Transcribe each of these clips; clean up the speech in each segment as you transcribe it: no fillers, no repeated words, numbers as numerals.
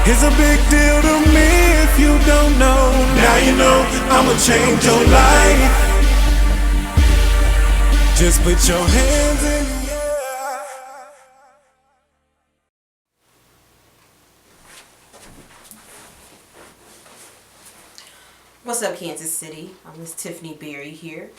It's a big deal to me if you don't know. Now you know I'ma change your life. Just put your hands in the air. What's up, Kansas City? Miss Tiffany Berry here,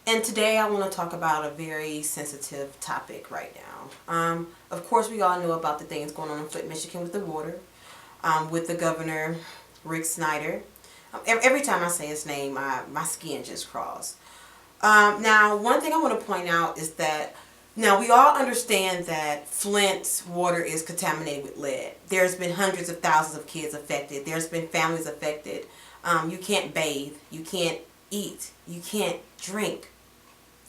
and today I want to talk about a very sensitive topic right now. Of course, we all know about the things going on in Flint, Michigan with the water, with the governor, Rick Snyder. Every time I say his name, my skin just crawls. Now, one thing I want to point out is that now we all understand that Flint's water is contaminated with lead. There's been hundreds of thousands of kids affected. There's been families affected. You can't bathe, you can't eat, you can't drink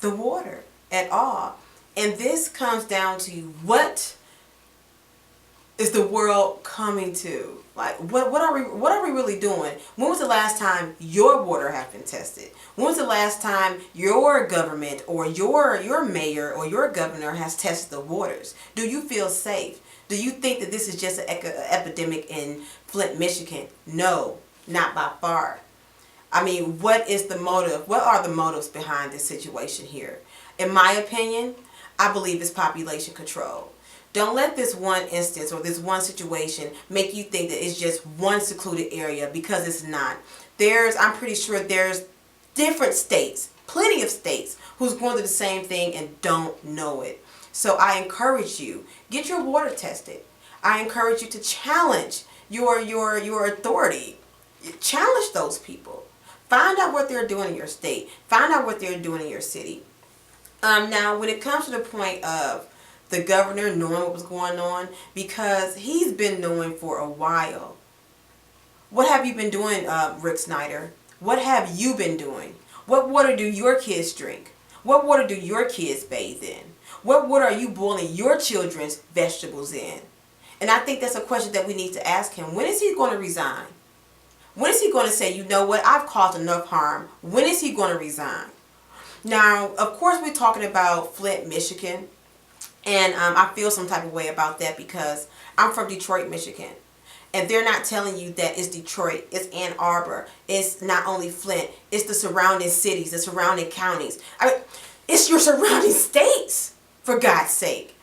the water at all. And this comes down to what is the world coming to? Like, what are we really doing? When was the last time your water has been tested? When was the last time your government or your mayor or your governor has tested the waters? Do you feel safe? Do you think that this is just an epidemic in Flint, Michigan? No. Not by far. I mean, what is the motive? What are the motives behind this situation here? In my opinion, I believe it's population control. Don't let this one instance or this one situation make you think that it's just one secluded area, because it's not. I'm pretty sure there's different states, plenty of states, who's going through the same thing and don't know it. So I encourage you, get your water tested. I encourage you to challenge your authority. Challenge those people. Find out what they're doing in your state. Find out what they're doing in your city. Now, when it comes to the point of the governor knowing what was going on, because he's been knowing for a while. What have you been doing, Rick Snyder? What have you been doing? What water do your kids drink? What water do your kids bathe in? What water are you boiling your children's vegetables in? And I think that's a question that we need to ask him. When is he going to resign? When is he going to say, you know what, I've caused enough harm? When is he going to resign? Now, of course, we're talking about Flint, Michigan. And I feel some type of way about that because I'm from Detroit, Michigan. And they're not telling you that it's Detroit, it's Ann Arbor, it's not only Flint, it's the surrounding cities, the surrounding counties. I mean, it's your surrounding states, for God's sake.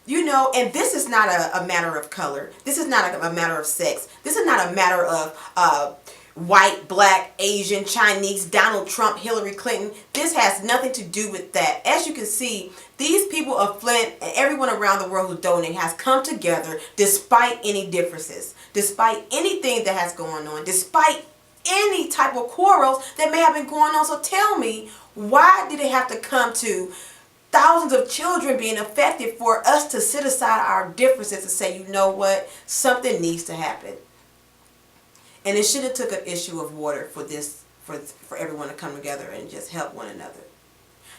You know, and this is not a matter of color. This is not a matter of sex. This is not a matter of white, black, Asian, Chinese, Donald Trump, Hillary Clinton. This has nothing to do with that. As you can see, these people of Flint and everyone around the world who's donating has come together despite any differences, despite anything that has gone on, despite any type of quarrels that may have been going on. So tell me, why did it have to come to thousands of children being affected for us to sit aside our differences and say, you know what, something needs to happen? And it should have took an issue of water for this, for everyone to come together and just help one another.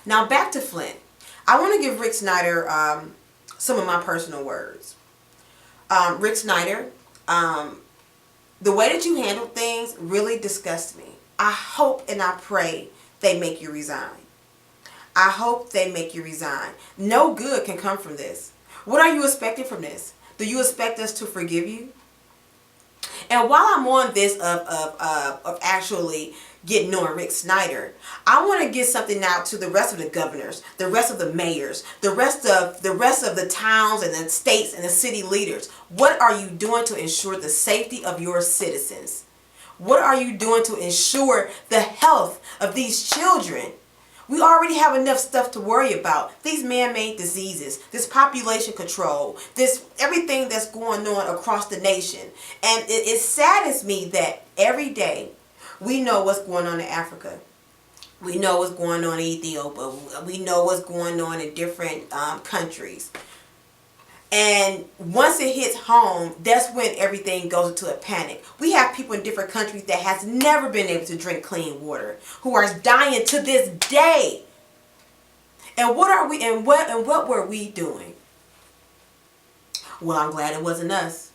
Now back to Flint. I want to give Rick Snyder some of my personal words. Rick Snyder, the way that you handle things really disgusts me. I hope and I pray they make you resign. I hope they make you resign. No good can come from this. What are you expecting from this? Do you expect us to forgive you? And while I'm on this of actually getting on Rick Snyder, I want to get something out to the rest of the governors, the rest of the mayors, the rest of the towns and the states and the city leaders. What are you doing to ensure the safety of your citizens? What are you doing to ensure the health of these children? We already have enough stuff to worry about. These man-made diseases, this population control, this everything that's going on across the nation. And it saddens me that every day we know what's going on in Africa. We know what's going on in Ethiopia. We know what's going on in different countries. And once it hits home, that's when everything goes into a panic. We have people in different countries that has never been able to drink clean water, who are dying to this day. And what are we? And what were we doing? Well, I'm glad it wasn't us.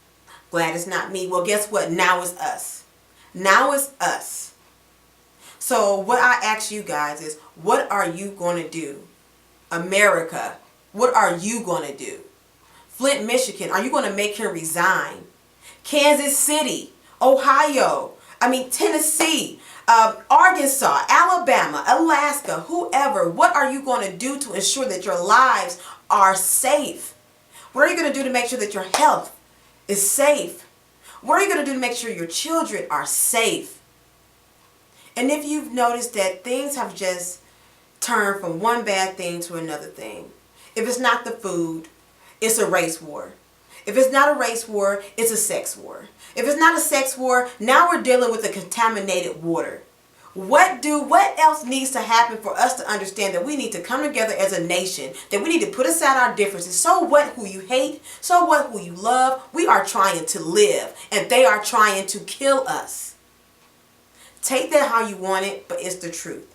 Glad it's not me. Well, guess what? Now it's us. Now it's us. So what I ask you guys is, what are you going to do? America, what are you going to do? Flint, Michigan, are you going to make him resign? Kansas City, Ohio, Tennessee, Arkansas, Alabama, Alaska, whoever. What are you going to do to ensure that your lives are safe? What are you going to do to make sure that your health is safe? What are you going to do to make sure your children are safe? And if you've noticed that things have just turned from one bad thing to another thing, if it's not the food, it's a race war. If it's not a race war, it's a sex war. If it's not a sex war, now we're dealing with a contaminated water. What else needs to happen for us to understand that we need to come together as a nation, that we need to put aside our differences? So what who you hate, so what who you love, we are trying to live and they are trying to kill us. Take that how you want it, but it's the truth.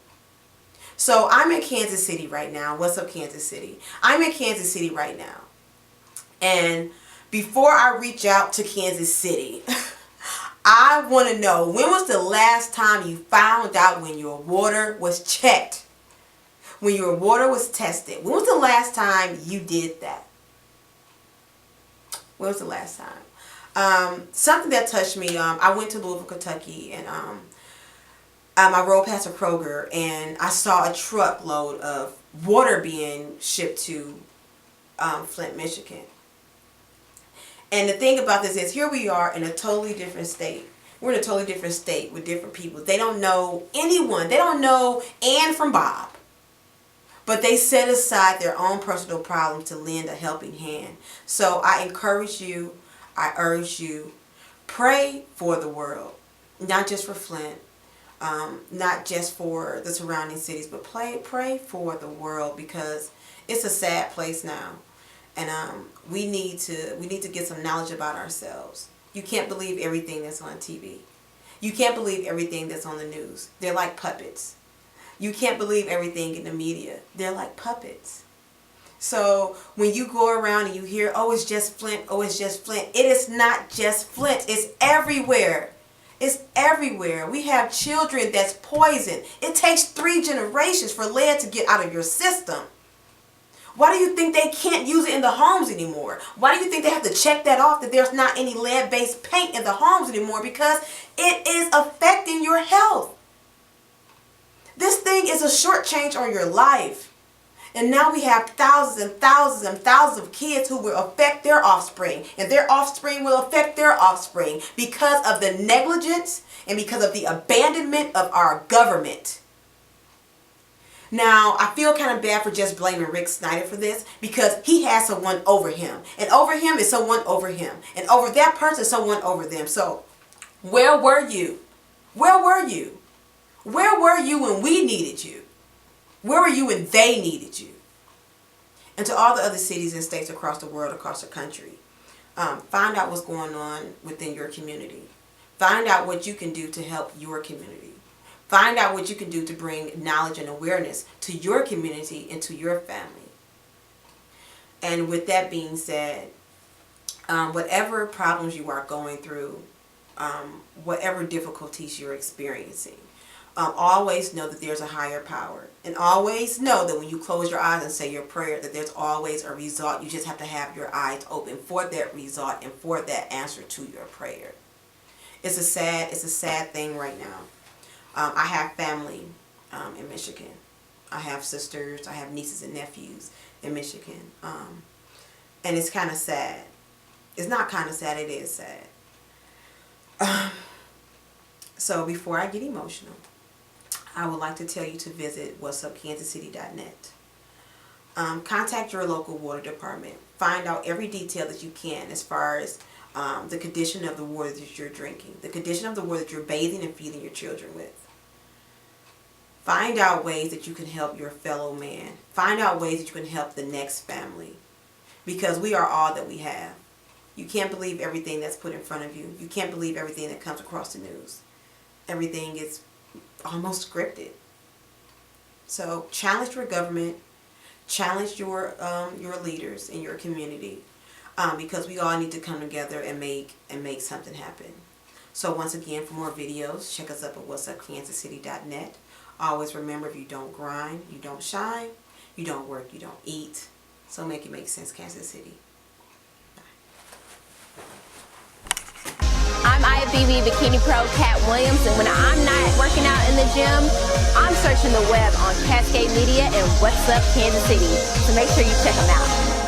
So I'm in Kansas City right now. What's up, Kansas City? I'm in Kansas City right now. And before I reach out to Kansas City, I want to know, when was the last time you found out when your water was checked? When your water was tested? When was the last time you did that? When was the last time? Something that touched me, I went to Louisville, Kentucky, and I rode past a Kroger, and I saw a truckload of water being shipped to Flint, Michigan. And the thing about this is, here we are in a totally different state. We're in a totally different state with different people. They don't know anyone. They don't know Ann from Bob. But they set aside their own personal problems to lend a helping hand. So I encourage you, I urge you, pray for the world. Not just for Flint. Not just for the surrounding cities. But pray for the world, because it's a sad place now. And we need to get some knowledge about ourselves. You can't believe everything that's on TV. You can't believe everything that's on the news. They're like puppets. You can't believe everything in the media. They're like puppets. So when you go around and you hear, oh, it's just Flint, oh, it's just Flint. It is not just Flint. It's everywhere. It's everywhere. We have children that's poisoned. It takes 3 generations for lead to get out of your system. Why do you think they can't use it in the homes anymore? Why do you think they have to check that off, that there's not any lead-based paint in the homes anymore? Because it is affecting your health. This thing is a short change on your life. And now we have thousands and thousands and thousands of kids who will affect their offspring. And their offspring will affect their offspring because of the negligence and because of the abandonment of our government. Now, I feel kind of bad for just blaming Rick Snyder for this, because he has someone over him. And over him is someone over him. And over that person, someone over them. So, where were you? Where were you? Where were you when we needed you? Where were you when they needed you? And to all the other cities and states across the world, across the country, find out what's going on within your community. Find out what you can do to help your community. Find out what you can do to bring knowledge and awareness to your community and to your family. And with that being said, whatever problems you are going through, whatever difficulties you're experiencing, always know that there's a higher power. And always know that when you close your eyes and say your prayer, that there's always a result. You just have to have your eyes open for that result and for that answer to your prayer. It's a sad thing right now. I have family in Michigan. I have sisters, I have nieces and nephews in Michigan. And it's kind of sad. It's not kind of sad, it is sad. So before I get emotional, I would like to tell you to visit whatsupkansascity.net. Contact your local water department. Find out every detail that you can as far as the condition of the water that you're drinking, the condition of the water that you're bathing and feeding your children with. Find out ways that you can help your fellow man. Find out ways that you can help the next family. Because we are all that we have. You can't believe everything that's put in front of you. You can't believe everything that comes across the news. Everything is almost scripted. So challenge your government. Challenge your leaders in your community. Because we all need to come together and make something happen. So once again, for more videos, check us up at whatsupkansascity.net. Always remember, if you don't grind, you don't shine. You don't work, you don't eat. So make it make sense, Kansas City. Bye. BB Bikini Pro Cat Williams, and when I'm not working out in the gym, I'm searching the web on Cascade Media and What's Up Kansas City. So make sure you check them out.